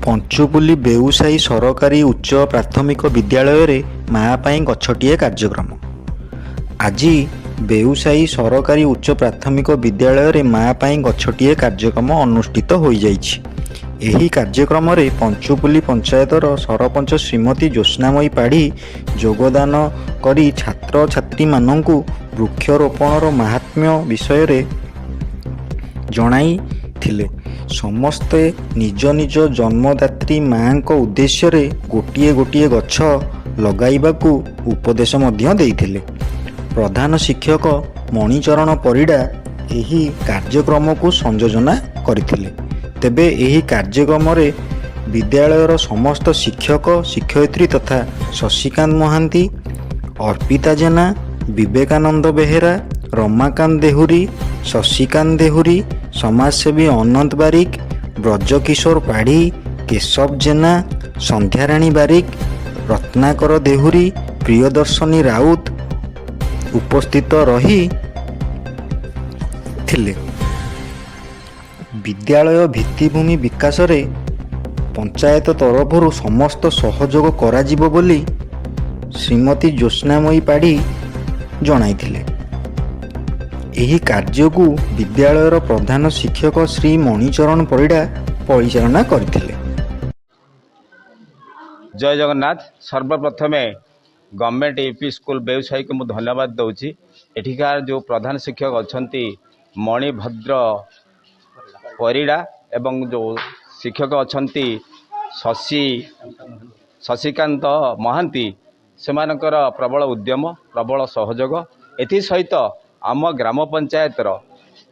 पंचुपुली बेउसाई सरकारी उच्च प्राथमिक विद्यालय माँ पाई गछटिए कार्यक्रम। आज बेउसाई सरकारी उच्च प्राथमिक विद्यालय माँ पाई गछटिए कार्यक्रम अनुष्ठित हो जाइछि। एही कार्यक्रम रे पंचुपुली पंचायतर सरपंच श्रीमती ज्योत्स्नामयी पाढ़ी योगदान करी छात्र छात्री मानंकु वृक्षरोपणर महात्म्य विषय रे जणाई थिले। समस्ते निज निज जन्मदात्री माँ को उद्देश्य रे गोटिए गोटिए गछ लगाइबाकू उपदेश मध्य देइथिले। प्रधान शिक्षक मणिचरण परिड़ा एही कार्यक्रम को संयोजना करथिले। तेबे एही कार्यक्रम रे विद्यालयर समस्त शिक्षक शिक्षयित्री तथा शशिकांत महांती, अर्पिता जेना, विवेकानंद बेहेरा, रमाकांत देहुरी, शशिकांत देहुरी, समाजसेवी अनंत बारिक, ब्रजकिशोर पाढ़ी, केशव जेना, संध्याराणी बारिक, रत्नाकर देहुरी, प्रियदर्शनी राउत उपस्थित रही थिले। विद्यालय भित्तिभूमि विकास रे पंचायत तरफरु समस्त सहयोग कराजिबो बोली श्रीमती ज्योत्स्नामयी पाढ़ी जणाइथिले। एही कार्य को विद्यालयर प्रधान शिक्षक श्री मणिचरण परिड़ा परिचालना करथिले। जय जगन्नाथ। सर्वप्रथमे गवर्नमेंट यूपी स्कूल बेउसाई को मुझे धन्यवाद दूची। एठिकार जो प्रधान शिक्षक अच्छी मणिभद्र परिड़ा एवं जो शिक्षक अच्छी शशिकांत महांती सेमानकर प्रबल उद्यम प्रबल सहयोग एथि सहित आम ग्राम पंचायतर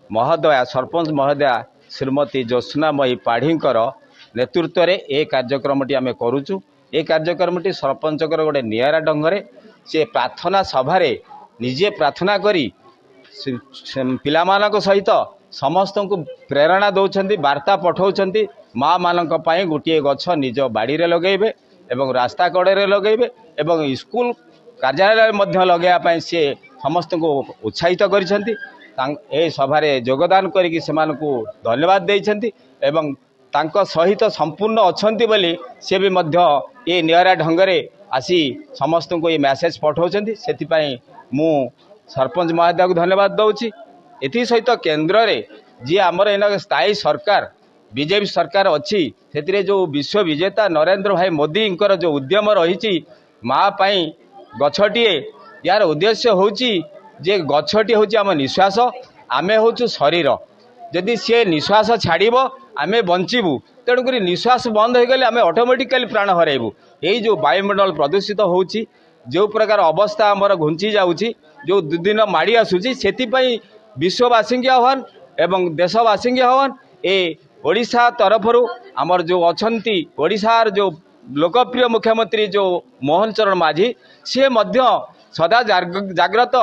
महोदया सरपंच महोदया श्रीमती ज्योत्स्नामयी पाढ़ीकर नेतृत्व में ए कार्यक्रमटी आम करुचु। ए कार्यक्रमटी सरपंचकर गोटे नियारा ढंगरे से प्रार्थना सभारे निजे प्रार्थना करी पिलामानक सहित समस्त को प्रेरणा दौरान वार्ता पठाउछन्ति। माँ मानक पई गोटे गछ निज बाड़ी रे लगेबे एवं रास्ता कड़े लगेबे एवं स्कूल कार्यालय मध्य लगेया पई से समस्त को उत्साहित करिसेंति। ए सभारे योगदान करिकि सेमानकु धन्यवाद देइसेंति एवं तांको सहित संपूर्ण अछंती बोली से भी मध्य ये नियारा ढंगरे आसी समस्त को ये मैसेज पठाउछन्ति। सेति पई मु सरपंच महोदय को धन्यवाद दउछि। एथि सहित केंद्र रे जी आमर एना स्थायी सरकार बीजेपी सरकार अच्छी से जो विश्व विजेता नरेंद्र भाई मोदी जो उद्यम रही माँ पाई गछटिए यार उद्देश्य होची जे गछटी होची आम निश्वास आमे होचु शरीर। जदि सी निश्वास छाड़ब आमे बंचबू तेणुक निश्वास बंद हो गले आमे ऑटोमेटिकली प्राण हरइबू। यही जो वायुमंडल प्रदूषित होची जो प्रकार अवस्था आमर घुंची जाउची जो दुदिन माड़ी आसुची सेतिपई विश्ववासी के आह्वान एवं देशवासी के आह्वान ए ओडिशा तरफरु आमर जो अछंती ओडिशार जो लोकप्रिय मुख्यमंत्री जो मोहन चरण माझी सी मध्य सदा जाग्रत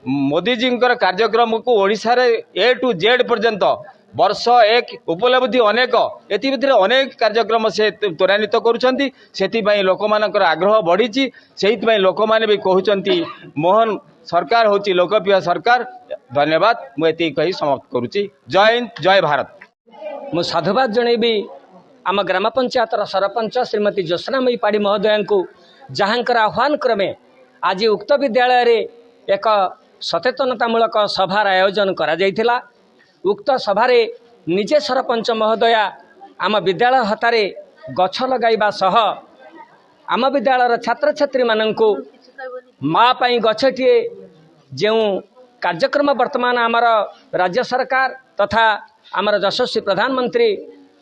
मोदीजी कार्यक्रम को ओडिशा रे ए टू जेड पर्यंत वर्ष एक उपलब्धि अनेक एथि अनेक कार्यक्रम से त्वरान्वित करुछंती। सेतिपई लोकमानकर आग्रह बढ़ीची। सेहितपई लोकमाने भी कहउछंती मोहन सरकार होची लोकप्रिय सरकार। धन्यवाद। मु एति कही समाप्त करुची। जय हिंद जय भारत। मु साधुवाद जनइबी आम ग्राम पंचायतर सरपंच श्रीमती ज्योत्स्नामयी पाढ़ी महोदया को जहाँकर आह्वान क्रमे आज उक्त विद्यालय रे एक सचेतनतामूलक सभार आयोजन करा जायथिला। उक्त सभारे निजे सरपंच महोदया आम विद्यालय हतारे गछ लगाइबा सह आम विद्यालयर छात्र छात्री मानंकु माँ पाई गछटिए जो कार्यक्रम वर्तमान आमर राज्य सरकार तथा आमर यशस्वी प्रधानमंत्री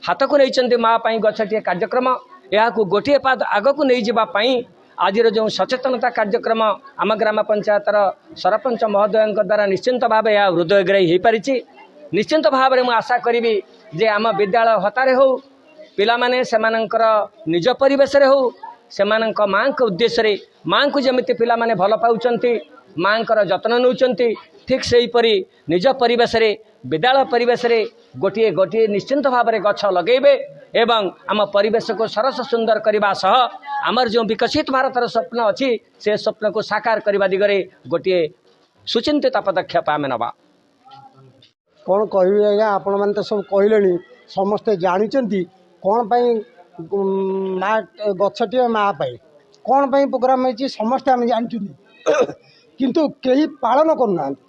हाथ को नहीं माँ पाई गछटिए कार्यक्रम यह गोटे पाद आग को नहीं जावाई आज जो सचेतनता कार्यक्रम आम ग्राम पंचायतर सरपंच महोदय द्वारा निश्चिंत भाव यह हृदयग्राही हो पारी। निश्चिंत भाव में आशा करी जे आम विद्यालय हतारे हो पिला माने सेमानंकर निज परिवेश रे हो सेमानंक माँ के उद्देश्य माँ को जमिति पिला माने भल पाउचंती माँ जत्न नौचंती ठीक से परी निज परिवेश रे विद्यालय परिवेश रे गोटे गोटे निश्चिंत भाव में गछ लगेबे एवं आम परिवेश को सरस सुंदर करने सह आमर जो विकसित भारतर स्वप्न अच्छी से स्वप्न को साकार करने दिगरे गोटे सुचिंतित पदक्षेप आम नवा। कौन कह आज्ञा आपण मैंने तो सब कहले समस्ते जानते कौन पाई ମା ଗଛଟିଏ ମା ପାଇଁ କ'ଣ ପାଇଁ ପ୍ରୋଗ୍ରାମ ହେଇଛି ସମସ୍ତେ ଆମେ ଜାଣିଛନ୍ତି କିନ୍ତୁ କେହି ପାଳନ କରୁନାହାନ୍ତି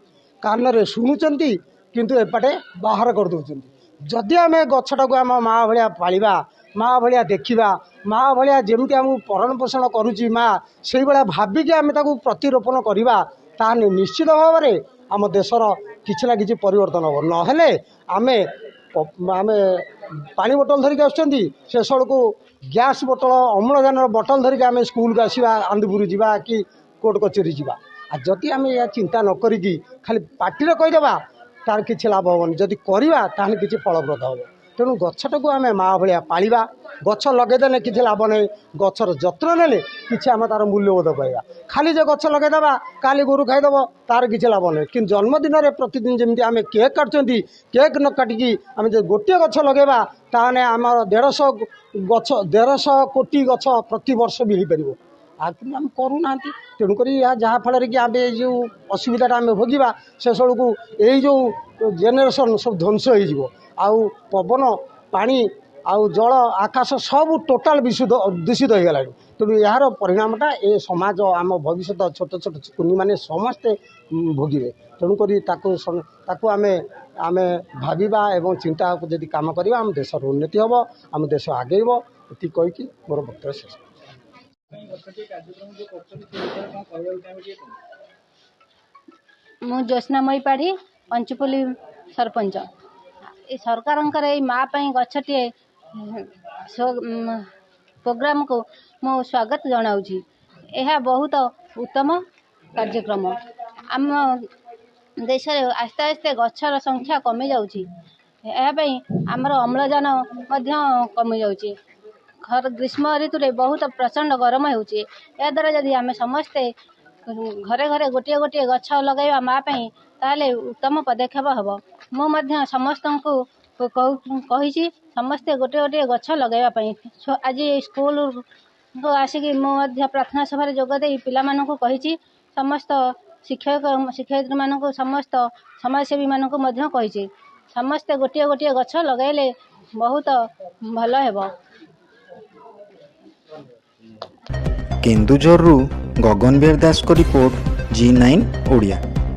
କାନରେ ଶୁଣୁଛନ୍ତି କିନ୍ତୁ ଏପଟେ ବାହାର କରିଦେଉଛନ୍ତି। ଯଦି ଆମେ ଗଛଟାକୁ ଆମ ମା ଭଳିଆ ପାଳିବା ମା ଭଳିଆ ଦେଖିବା ମା ଭଳିଆ ଯେମିତି ଆମକୁ ଭରଣ ପୋଷଣ କରୁଛି ମା ସେଇଭଳିଆ ଭାବିକି ଆମେ ତାକୁ ପ୍ରତିରୋପଣ କରିବା ତାହେଲେ ନିଶ୍ଚିତ ଭାବରେ ଆମ ଦେଶର କିଛି ନା କିଛି ପରିବର୍ତ୍ତନ ହେବ। ନହେଲେ ଆମେ ଆମେ ପାଣି ବୋଟଲ ଧରିକି ଆସୁଛନ୍ତି ଶେଷବେଳକୁ ଗ୍ୟାସ୍ ବୋଟଲ ଅମ୍ଳଜାନର ବୋଟଲ ଧରିକି ଆମେ ସ୍କୁଲକୁ ଆସିବା ଆନ୍ଦପୁର ଯିବା କି କୋର୍ଟ କଚେରୀ ଯିବା। ଆଉ ଯଦି ଆମେ ଏହା ଚିନ୍ତା ନ କରିକି ଖାଲି ପାଟିରେ କହିଦେବା ତାର କିଛି ଲାଭ ହେବନି, ଯଦି କରିବା ତାହେଲେ କିଛି ଫଳପ୍ରଦ ହେବ। ତେଣୁ ଗଛଟାକୁ ଆମେ ମା ଭଳିଆ ପାଳିବା। ଗଛ ଲଗାଇଦେଲେ କିଛି ଲାଭ ନାହିଁ, ଗଛର ଯତ୍ନ ନେଲେ କିଛି ଆମେ ତାର ମୂଲ୍ୟବୋଧ ପାଇବା। ଖାଲି ଯେ ଗଛ ଲଗାଇଦେବା କାଲି ଗୋରୁ ଖାଇଦେବ ତାର କିଛି ଲାଭ ନାହିଁ। କିନ୍ତୁ ଜନ୍ମଦିନରେ ପ୍ରତିଦିନ ଯେମିତି ଆମେ କେକ୍ କାଟୁଛନ୍ତି କେକ୍ ନ କାଟିକି ଆମେ ଯଦି ଗୋଟିଏ ଗଛ ଲଗାଇବା ତାହେଲେ ଆମର 150 କୋଟି ଗଛ ପ୍ରତିବର୍ଷ ବି ହେଇପାରିବ। ଆଉ କିନ୍ତୁ ଆମେ କରୁନାହାନ୍ତି। ତେଣୁକରି ଏହା ଯାହାଫଳରେ କି ଆମେ ଏଇ ଯେଉଁ ଅସୁବିଧାଟା ଆମେ ଭୋଗିବା ଶେଷବେଳକୁ ଏଇ ଯେଉଁ ଜେନେରେସନ୍ ସବୁ ଧ୍ୱଂସ ହେଇଯିବ। ଆଉ ପବନ ପାଣି ଆଉ ଜଳ ଆକାଶ ସବୁ ଟୋଟାଲ ଦୂଷିତ ହୋଇଗଲାଣି। ତେଣୁ ଏହାର ପରିଣାମଟା ଏ ସମାଜ ଆମ ଭବିଷ୍ୟତ ଛୋଟ ଛୋଟ କୁନିମାନେ ସମସ୍ତେ ଭୋଗିବେ। ତେଣୁକରି ତାକୁ ଆମେ ଭାବିବା ଏବଂ ଚିନ୍ତାକୁ ଯଦି କାମ କରିବା ଆମ ଦେଶର ଉନ୍ନତି ହେବ, ଆମ ଦେଶ ଆଗେଇବ। ଏତିକି କହିକି ମୋର ବକ୍ତବ୍ୟ ଶେଷ। ମୁଁ ଜ୍ୟୋତ୍ସ୍ନାମୟୀ ପାଢ଼ୀ ପଞ୍ଚୁପଲ୍ଲୀ ସରପଞ୍ଚ। ଏ ସରକାରଙ୍କର ଏଇ ମା ପାଇଁ ଗଛଟିଏ ପ୍ରୋଗ୍ରାମକୁ ମୁଁ ସ୍ୱାଗତ ଜଣାଉଛି। ଏହା ବହୁତ ଉତ୍ତମ କାର୍ଯ୍ୟକ୍ରମ। ଆମ ଦେଶରେ ଆସ୍ତେ ଆସ୍ତେ ଗଛର ସଂଖ୍ୟା କମିଯାଉଛି। ଏହା ପାଇଁ ଆମର ଅମ୍ଳଜାନ ମଧ୍ୟ କମିଯାଉଛି। ଗ୍ରୀଷ୍ମ ଋତୁରେ ବହୁତ ପ୍ରଚଣ୍ଡ ଗରମ ହେଉଛି। ଏହାଦ୍ୱାରା ଯଦି ଆମେ ସମସ୍ତେ ଘରେ ଘରେ ଗୋଟିଏ ଗୋଟିଏ ଗଛ ଲଗାଇବା ମା ପାଇଁ ତାହେଲେ ଉତ୍ତମ ପଦକ୍ଷେପ ହେବ। ମୁଁ ମଧ୍ୟ ସମସ୍ତଙ୍କୁ କହିଛି ସମସ୍ତେ ଗୋଟିଏ ଗୋଟିଏ ଗଛ ଲଗାଇବା ପାଇଁ। ଆଜି ସ୍କୁଲକୁ ଆସିକି ମୁଁ ମଧ୍ୟ ପ୍ରାର୍ଥନା ସଭାରେ ଯୋଗ ଦେଇ ପିଲାମାନଙ୍କୁ କହିଛି। ସମସ୍ତ ଶିକ୍ଷୟିତ୍ରୀମାନଙ୍କୁ ସମସ୍ତ ସମାଜସେବୀମାନଙ୍କୁ ମଧ୍ୟ କହିଛି ସମସ୍ତେ ଗୋଟିଏ ଗୋଟିଏ ଗଛ ଲଗାଇଲେ ବହୁତ ଭଲ ହେବ। କେନ୍ଦୁଝରରୁ ଗଗନ ବିହାର ଦାସଙ୍କ ରିପୋର୍ଟ, G9 ଓଡ଼ିଆ।